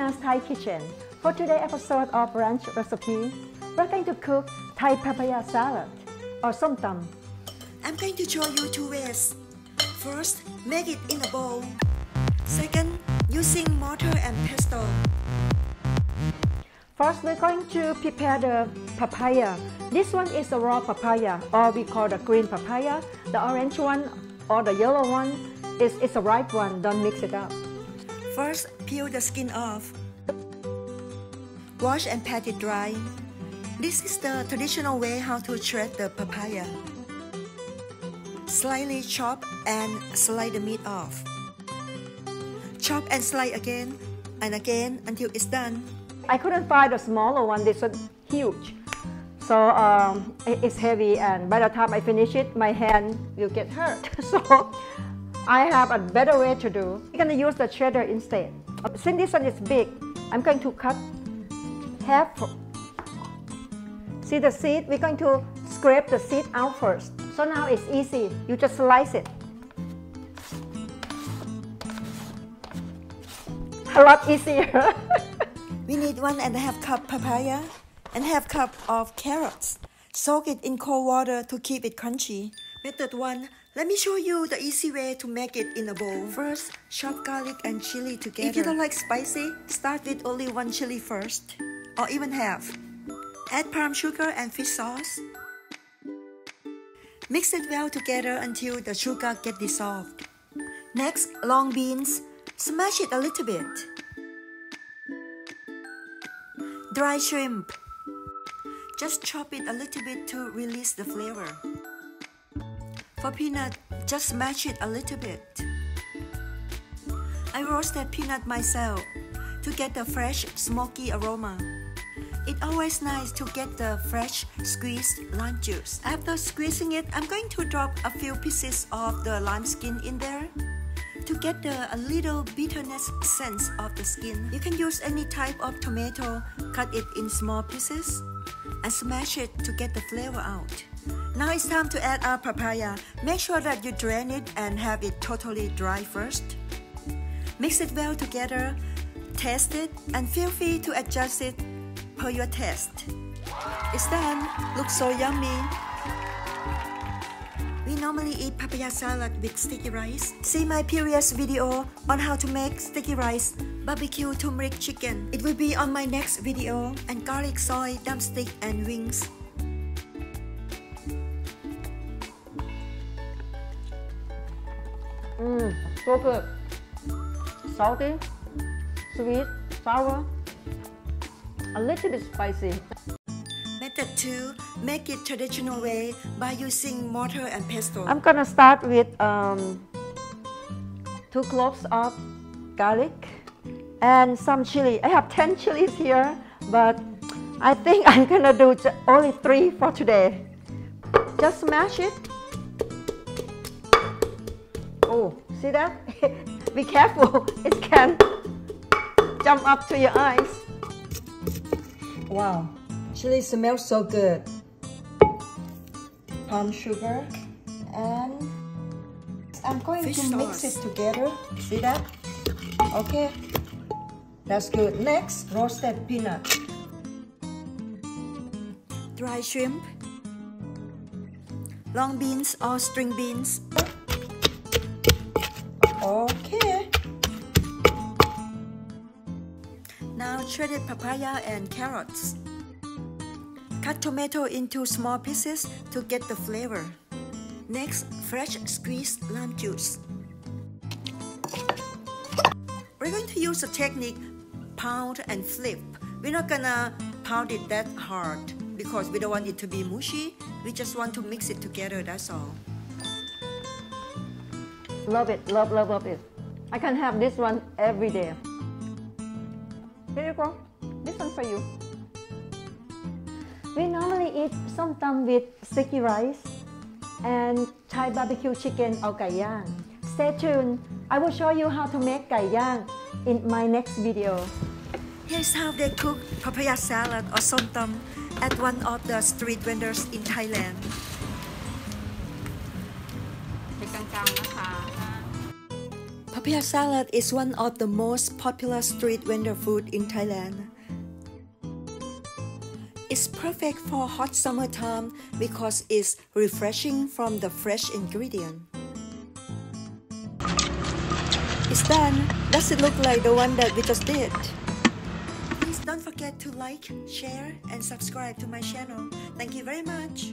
Neena's Thai kitchen. For today's episode of brunch recipe, we're going to cook Thai papaya salad or Som Tum. I'm going to show you two ways. First, make it in a bowl. Second, using mortar and pestle. First, we're going to prepare the papaya. This one is a raw papaya, or we call the green papaya. The orange one or the yellow one is a ripe one. Don't mix it up. First, peel the skin off. Wash and pat it dry. This is the traditional way how to shred the papaya. Slightly chop and slide the meat off. Chop and slide again and again until it's done. I couldn't find a smaller one. This was huge. So it's heavy, and by the time I finish it, my hand will get hurt. So I have a better way to do. I'm going to use the shredder instead. Since this one is big, I'm going to cut half. See the seed? We're going to scrape the seed out first. So now it's easy. You just slice it. A lot easier. We need 1.5 cup papaya and half cup of carrots. Soak it in cold water to keep it crunchy. Method 1. Let me show you the easy way to make it in a bowl. First, chop garlic and chili together. If you don't like spicy, start with only 1 chili first, or even half. Add palm sugar and fish sauce. Mix it well together until the sugar gets dissolved. Next, long beans. Smash it a little bit. Dry shrimp. Just chop it a little bit to release the flavor. For peanut, just smash it a little bit. I roasted peanut myself to get the fresh, smoky aroma. It's always nice to get the fresh, squeezed lime juice. After squeezing it, I'm going to drop a few pieces of the lime skin in there to get a little bitterness sense of the skin. You can use any type of tomato, cut it in small pieces, and smash it to get the flavor out. Now it's time to add our papaya. Make sure that you drain it and have it totally dry first. Mix it well together, taste it, and feel free to adjust it per your taste. It's done. Looks so yummy. We normally eat papaya salad with sticky rice. See my previous video on how to make sticky rice barbecue turmeric chicken. It will be on my next video. And garlic soy drumstick and wings. So good. Salty, sweet, sour, a little bit spicy. Method 2. Make it traditional way by using mortar and pestle. I'm gonna start with 2 cloves of garlic and some chili. I have 10 chilies here, but I think I'm gonna do only 3 for today. Just smash it. Oh, see that? Be careful, it can jump up to your eyes. Wow, chili smells so good. Palm sugar, and I'm going to mix it together. See that? Okay, that's good. Next, roasted peanut. Dry shrimp. Long beans or string beans. Okay. Now shredded papaya and carrots. Cut tomato into small pieces to get the flavor. Next, fresh squeezed lime juice. We're going to use the technique pound and flip. We're not gonna pound it that hard because we don't want it to be mushy. We just want to mix it together, that's all. Love it, love, love, love it. I can have this one every day. Here you go. This one for you. We normally eat Som Tum with sticky rice and Thai barbecue chicken or gai yang. Stay tuned. I will show you how to make gai yang in my next video. Here's how they cook papaya salad or Som Tum at one of the street vendors in Thailand. Papaya salad is one of the most popular street vendor food in Thailand. It's perfect for hot summertime because it's refreshing from the fresh ingredient. It's done. Does it look like the one that we just did? Please don't forget to like, share, and subscribe to my channel. Thank you very much.